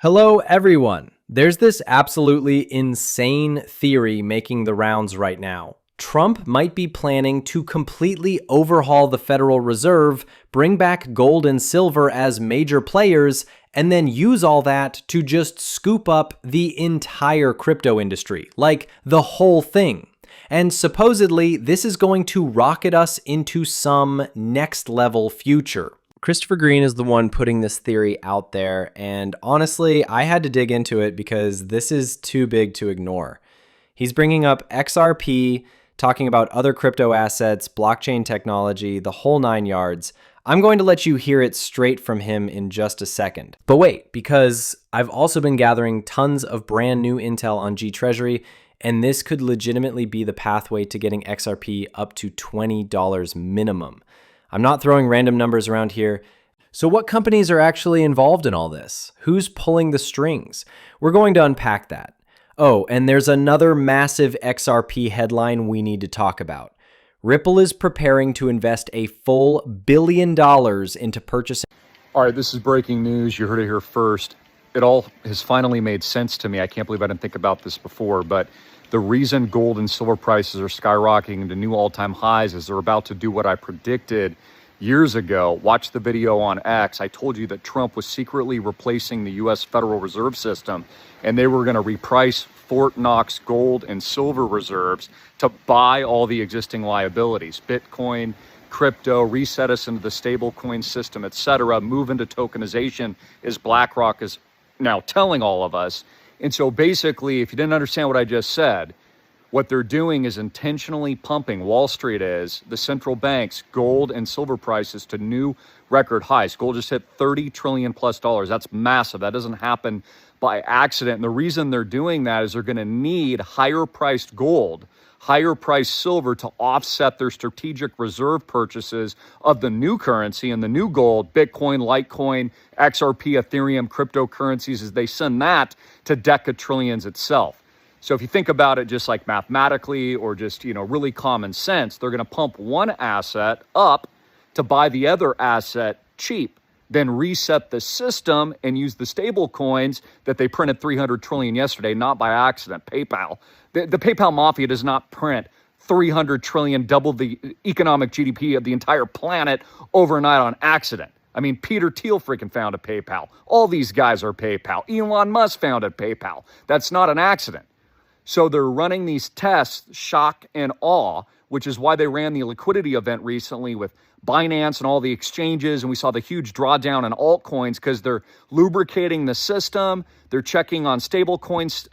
Hello, everyone. There's this absolutely insane theory making the rounds right now. Trump might be planning to completely overhaul the Federal Reserve, bring back gold and silver as major players, and then use all that to just scoop up the entire crypto industry, like the whole thing. And supposedly, this is going to rocket us into some next level future. Christopher Green is the one putting this theory out there, and honestly, I had to dig into it because this is too big to ignore. He's bringing up XRP, talking about other crypto assets, blockchain technology, the whole nine yards. I'm going to let you hear it straight from him in just a second. But wait, because I've also been gathering tons of brand new intel on Treasury, and this could legitimately be the pathway to getting XRP up to $20 minimum. I'm not throwing random numbers around here. So what companies are actually involved in all this? Who's pulling the strings? We're going to unpack that. Oh, and there's another massive XRP headline we need to talk about. Ripple is preparing to invest a full $1 billion into purchasing. All right, this is breaking news. You heard it here first. It all has finally made sense to me. I can't believe I didn't think about this before, but the reason gold and silver prices are skyrocketing to new all-time highs is they're about to do what I predicted years ago. Watch the video on X. I told you that Trump was secretly replacing the U.S. Federal Reserve System, and they were going to reprice Fort Knox gold and silver reserves to buy all the existing liabilities, Bitcoin, crypto, reset us into the stable coin system, etc., move into tokenization, as BlackRock is now telling all of us. And so basically, if you didn't understand what I just said, what they're doing is intentionally pumping, Wall Street is, the central banks, gold and silver prices to new record highs. Gold just hit $30 trillion plus. That's massive. That doesn't happen by accident. And the reason they're doing that is they're going to need higher priced gold, higher priced silver to offset their strategic reserve purchases of the new currency and the new gold, Bitcoin, Litecoin, XRP, Ethereum, cryptocurrencies, as they send that to decatrillions itself. So if you think about it just like mathematically or just, really common sense, they're going to pump one asset up to buy the other asset cheap, then reset the system and use the stable coins that they printed 300 trillion yesterday, not by accident. PayPal. The PayPal mafia does not print 300 trillion, double the economic GDP of the entire planet overnight on accident. I mean, Peter Thiel freaking founded PayPal. All these guys are PayPal. Elon Musk founded PayPal. That's not an accident. So they're running these tests, shock and awe, which is why they ran the liquidity event recently with Binance and all the exchanges. And we saw the huge drawdown in altcoins because they're lubricating the system. They're checking on stable coins,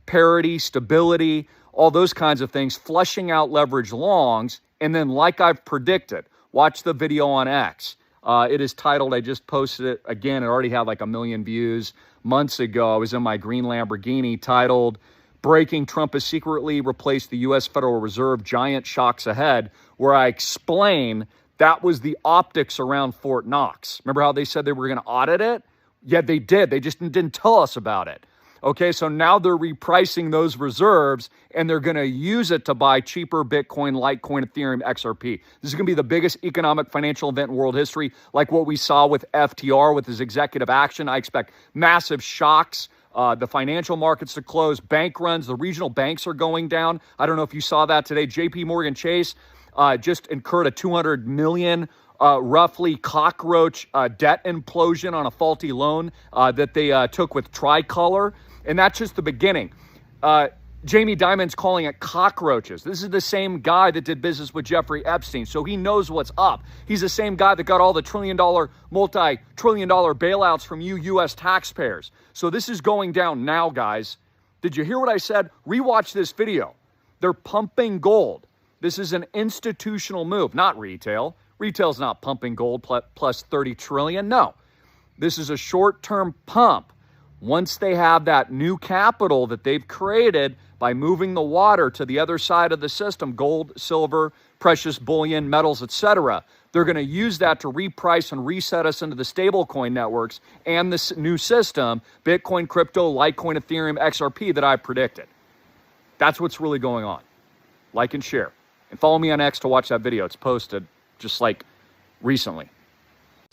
parity, stability, all those kinds of things, flushing out leverage longs. And then like I've predicted, watch the video on X. It is titled, I just posted it again. It already had like 1 million views months ago. I was in my green Lamborghini, titled, Breaking Trump has secretly replaced the U.S. Federal Reserve, giant shocks ahead, where I explain that was the optics around Fort Knox. Remember how they said they were going to audit it? Yeah, they did. They just didn't tell us about it. Okay, so now they're repricing those reserves and they're going to use it to buy cheaper Bitcoin, Litecoin, Ethereum, XRP. This is going to be the biggest economic financial event in world history, like what we saw with FTR with his executive action. I expect massive shocks. The financial markets to close, bank runs, the regional banks are going down. I don't know if you saw that today. JP Morgan Chase just incurred a 200 million roughly cockroach debt implosion on a faulty loan that they took with Tricolor. And that's just the beginning. Jamie Dimon's calling it cockroaches. This is the same guy that did business with Jeffrey Epstein, so he knows what's up. He's the same guy that got all the multi-trillion-dollar bailouts from you U.S. taxpayers. So this is going down now, guys. Did you hear what I said? Rewatch this video. They're pumping gold. This is an institutional move, not retail. Retail's not pumping gold plus 30 trillion. No, this is a short-term pump. Once they have that new capital that they've created by moving the water to the other side of the system, gold, silver, precious bullion, metals, etc., they're going to use that to reprice and reset us into the stablecoin networks and this new system, Bitcoin, crypto, Litecoin, Ethereum, XRP, that I predicted. That's what's really going on. Like and share. And follow me on X to watch that video. It's posted just like recently.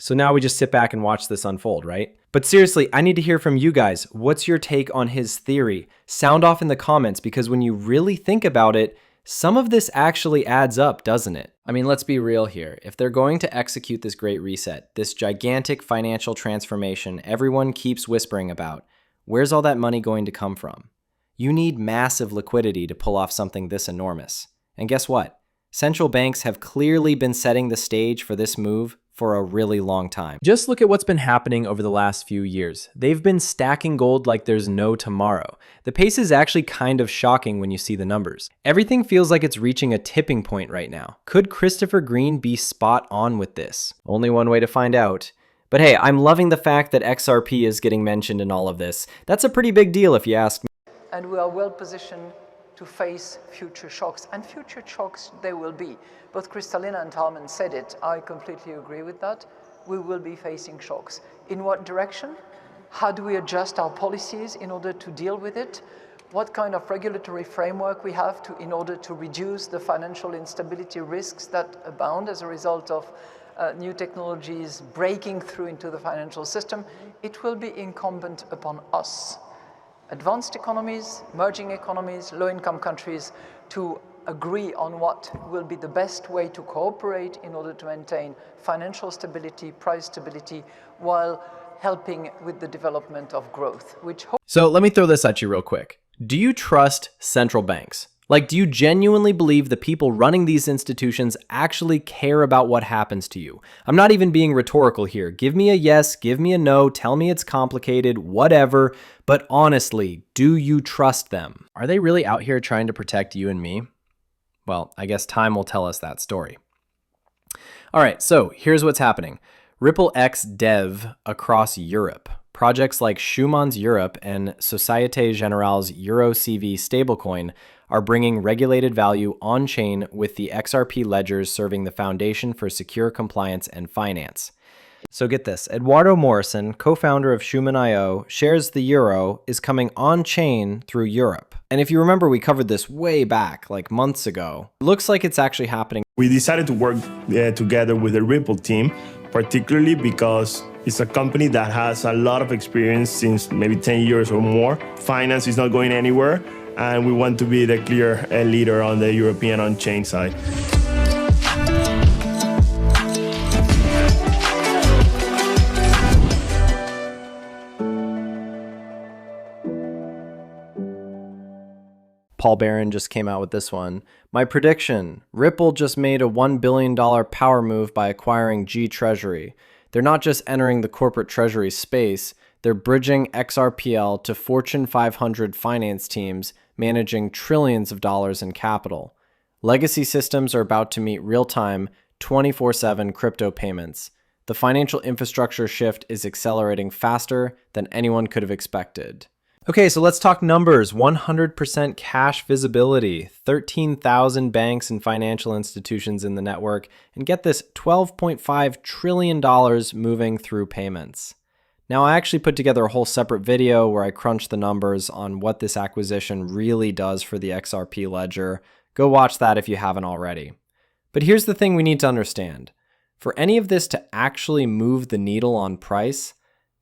So now we just sit back and watch this unfold, right? But seriously, I need to hear from you guys. What's your take on his theory? Sound off in the comments, because when you really think about it, some of this actually adds up, doesn't it? I mean, let's be real here. If they're going to execute this great reset, this gigantic financial transformation everyone keeps whispering about, where's all that money going to come from? You need massive liquidity to pull off something this enormous. And guess what? Central banks have clearly been setting the stage for this move for a really long time. Just look at what's been happening over the last few years. They've been stacking gold like there's no tomorrow. The pace is actually kind of shocking when you see the numbers. Everything feels like it's reaching a tipping point right now. Could Christopher Green be spot on with this? Only one way to find out. But hey, I'm loving the fact that XRP is getting mentioned in all of this. That's a pretty big deal if you ask me. And we are well positioned to face future shocks, and future shocks there will be. Both Kristalina and Talman said it. I completely agree with that. We will be facing shocks. In what direction? How do we adjust our policies in order to deal with it? What kind of regulatory framework we have in order to reduce the financial instability risks that abound as a result of new technologies breaking through into the financial system? It will be incumbent upon us, advanced economies, emerging economies, low-income countries, to agree on what will be the best way to cooperate in order to maintain financial stability, price stability, while helping with the development of growth. So let me throw this at you real quick. Do you trust central banks? Like, do you genuinely believe the people running these institutions actually care about what happens to you? I'm not even being rhetorical here. Give me a yes, give me a no, tell me it's complicated, whatever. But honestly, do you trust them? Are they really out here trying to protect you and me? Well, I guess time will tell us that story. All right, so here's what's happening. Ripple X Dev across Europe. Projects like Schumann's Europe and Societe Generale's EuroCV stablecoin are bringing regulated value on-chain, with the XRP ledgers serving the foundation for secure compliance and finance. So get this, Eduardo Morrison, co-founder of Schumann.io, shares the euro is coming on-chain through Europe. And if you remember, we covered this way back, like months ago. It looks like it's actually happening. We decided to work together with the Ripple team, particularly because it's a company that has a lot of experience since maybe 10 years or more. Finance is not going anywhere, and we want to be the clear leader on the European on-chain side. Paul Barron just came out with this one. My prediction, Ripple just made a $1 billion power move by acquiring G Treasury. They're not just entering the corporate treasury space, they're bridging XRPL to Fortune 500 finance teams managing trillions of dollars in capital. Legacy systems are about to meet real-time, 24/7 crypto payments. The financial infrastructure shift is accelerating faster than anyone could have expected. Okay, so let's talk numbers. 100% cash visibility, 13,000 banks and financial institutions in the network, and get this, $12.5 trillion moving through payments. Now, I actually put together a whole separate video where I crunched the numbers on what this acquisition really does for the XRP ledger. Go watch that if you haven't already. But here's the thing we need to understand. For any of this to actually move the needle on price,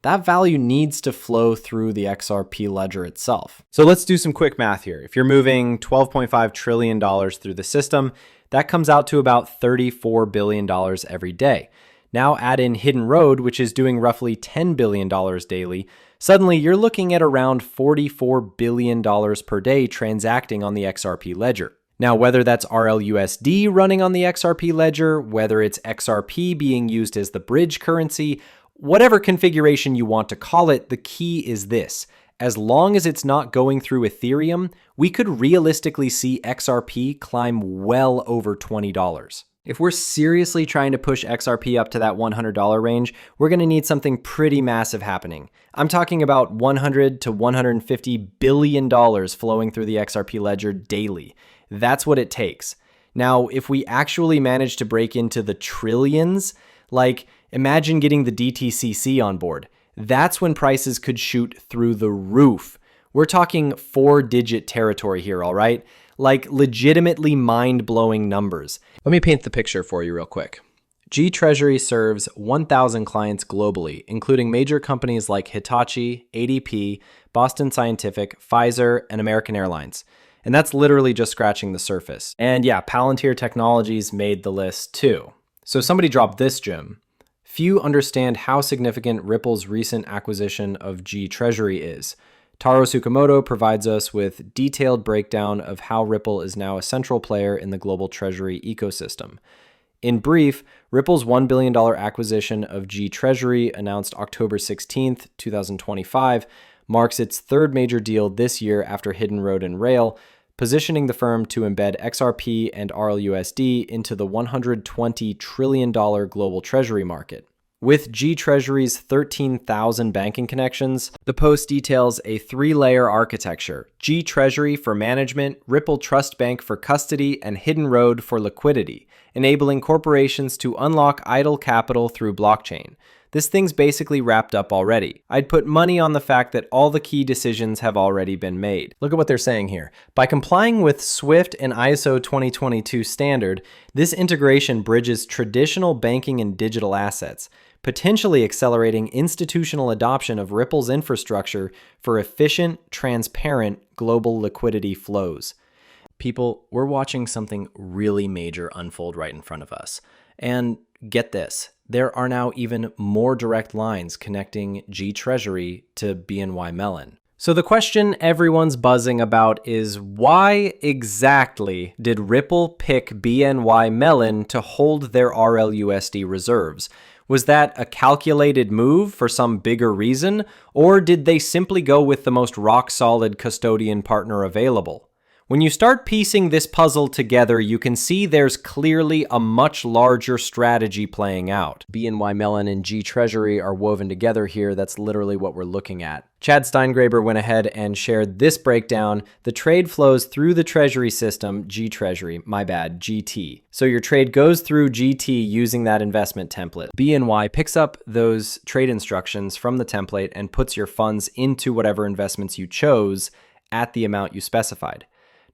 that value needs to flow through the XRP ledger itself. So let's do some quick math here. If you're moving $12.5 trillion through the system, that comes out to about $34 billion every day. Now add in Hidden Road, which is doing roughly $10 billion daily. Suddenly, you're looking at around $44 billion per day transacting on the XRP ledger. Now, whether that's RLUSD running on the XRP ledger, whether it's XRP being used as the bridge currency, whatever configuration you want to call it, the key is this. As long as it's not going through Ethereum, we could realistically see XRP climb well over $20. If we're seriously trying to push XRP up to that $100 range, we're going to need something pretty massive happening. I'm talking about $100 to $150 billion flowing through the XRP ledger daily. That's what it takes. Now, if we actually manage to break into the trillions, like imagine getting the DTCC on board. That's when prices could shoot through the roof. We're talking 4-digit territory here, all right? Like legitimately mind-blowing numbers. Let me paint the picture for you real quick. Treasury serves 1,000 clients globally, including major companies like Hitachi, ADP, Boston Scientific, Pfizer, and American Airlines. And that's literally just scratching the surface. And yeah, Palantir Technologies made the list too. So somebody dropped this gem. Few understand how significant Ripple's recent acquisition of Treasury is. Taro Tsukamoto provides us with detailed breakdown of how Ripple is now a central player in the global treasury ecosystem. In brief, Ripple's $1 billion acquisition of Treasury, announced October 16, 2025, marks its third major deal this year after Hidden Road and Rail, positioning the firm to embed XRP and RLUSD into the $120 trillion global treasury market. With Treasury's 13,000 banking connections, the post details a three-layer architecture: Treasury for management, Ripple Trust Bank for custody, and Hidden Road for liquidity, enabling corporations to unlock idle capital through blockchain. This thing's basically wrapped up already. I'd put money on the fact that all the key decisions have already been made. Look at what they're saying here. By complying with SWIFT and ISO 2022 standard, this integration bridges traditional banking and digital assets, potentially accelerating institutional adoption of Ripple's infrastructure for efficient, transparent global liquidity flows. People, we're watching something really major unfold right in front of us. And get this, there are now even more direct lines connecting Treasury to BNY Mellon. So the question everyone's buzzing about is, why exactly did Ripple pick BNY Mellon to hold their RLUSD reserves? Was that a calculated move for some bigger reason, or did they simply go with the most rock-solid custodian partner available? When you start piecing this puzzle together, you can see there's clearly a much larger strategy playing out. BNY Mellon and Treasury are woven together here. That's literally what we're looking at. Chad Steingraber went ahead and shared this breakdown. The trade flows through the Treasury system, Treasury, my bad, GT. So your trade goes through GT using that investment template. BNY picks up those trade instructions from the template and puts your funds into whatever investments you chose at the amount you specified.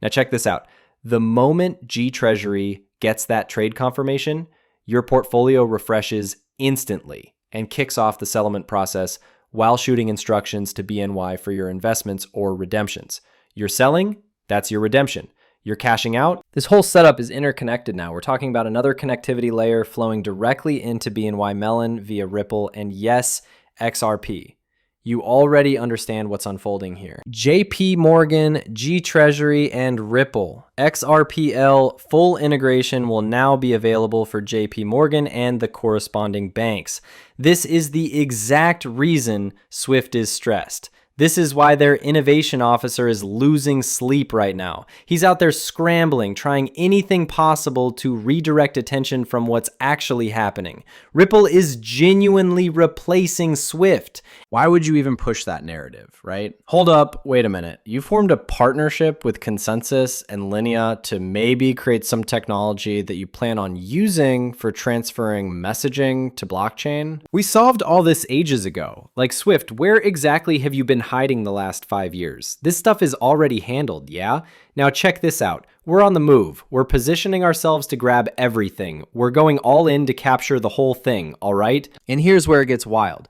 Now check this out. The moment Treasury gets that trade confirmation, your portfolio refreshes instantly and kicks off the settlement process while shooting instructions to BNY for your investments or redemptions. You're selling, that's your redemption. You're cashing out. This whole setup is interconnected now. We're talking about another connectivity layer flowing directly into BNY Mellon via Ripple and, yes, XRP. You already understand what's unfolding here. JP Morgan, Treasury, and Ripple. XRPL full integration will now be available for JP Morgan and the corresponding banks. This is the exact reason SWIFT is stressed. This is why their innovation officer is losing sleep right now. He's out there scrambling, trying anything possible to redirect attention from what's actually happening. Ripple is genuinely replacing SWIFT. Why would you even push that narrative, right? Hold up, wait a minute. You formed a partnership with Consensus and Linea to maybe create some technology that you plan on using for transferring messaging to blockchain? We solved all this ages ago. Like SWIFT, where exactly have you been hiding the last 5 years? This stuff is already handled, yeah? Now check this out. We're on the move. We're positioning ourselves to grab everything. We're going all in to capture the whole thing, all right? And here's where it gets wild.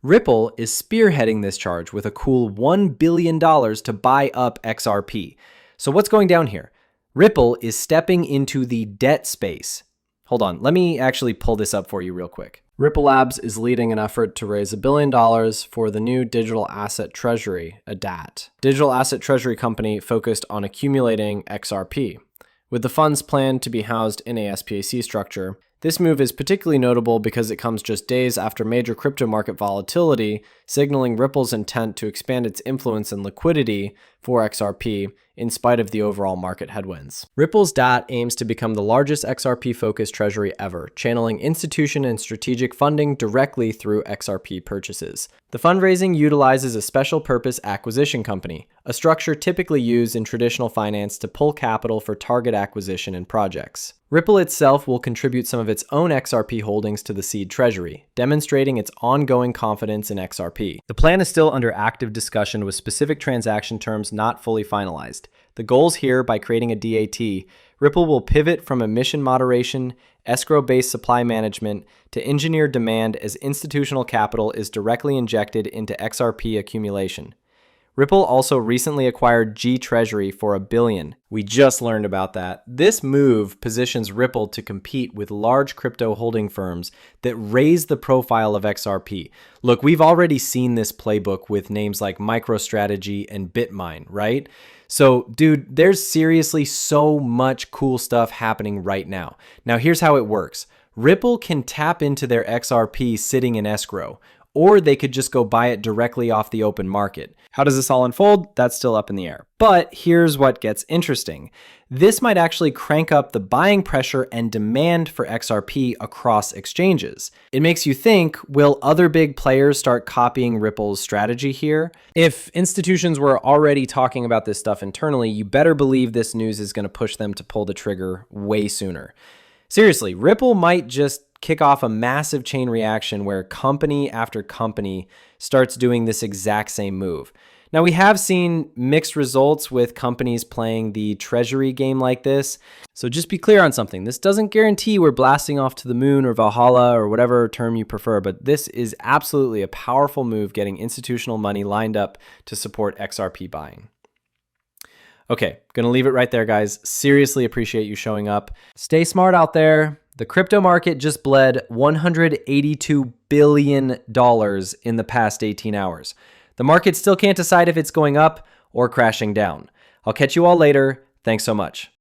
Ripple is spearheading this charge with a cool $1 billion to buy up XRP. So what's going down here? Ripple is stepping into the debt space. Hold on, let me actually pull this up for you real quick. Ripple Labs is leading an effort to raise $1 billion for the new Digital Asset Treasury, a DAT. Digital Asset Treasury company focused on accumulating XRP. With the funds planned to be housed in a SPAC structure, this move is particularly notable because it comes just days after major crypto market volatility, signaling Ripple's intent to expand its influence and liquidity for XRP in spite of the overall market headwinds. Ripple's DAT aims to become the largest XRP-focused treasury ever, channeling institution and strategic funding directly through XRP purchases. The fundraising utilizes a special purpose acquisition company, a structure typically used in traditional finance to pull capital for target acquisition and projects. Ripple itself will contribute some of its own XRP holdings to the seed treasury, demonstrating its ongoing confidence in XRP. The plan is still under active discussion with specific transaction terms not fully finalized. The goals here, by creating a DAT, Ripple will pivot from emission moderation, escrow-based supply management, to engineer demand as institutional capital is directly injected into XRP accumulation. Ripple also recently acquired Treasury for $1 billion. We just learned about that. This move positions Ripple to compete with large crypto holding firms that raise the profile of XRP. Look, we've already seen this playbook with names like MicroStrategy and BitMine, right? So, dude, there's seriously so much cool stuff happening right now. Now, here's how it works. Ripple can tap into their XRP sitting in escrow, or they could just go buy it directly off the open market. How does this all unfold? That's still up in the air. But here's what gets interesting. This might actually crank up the buying pressure and demand for XRP across exchanges. It makes you think, will other big players start copying Ripple's strategy here? If institutions were already talking about this stuff internally, you better believe this news is going to push them to pull the trigger way sooner. Seriously, Ripple might just kick off a massive chain reaction where company after company starts doing this exact same move. Now, we have seen mixed results with companies playing the Treasury game like this. So just be clear on something. This doesn't guarantee we're blasting off to the moon or Valhalla or whatever term you prefer, but this is absolutely a powerful move getting institutional money lined up to support XRP buying. Okay, gonna leave it right there, guys. Seriously appreciate you showing up. Stay smart out there. The crypto market just bled $182 billion in the past 18 hours. The market still can't decide if it's going up or crashing down. I'll catch you all later. Thanks so much.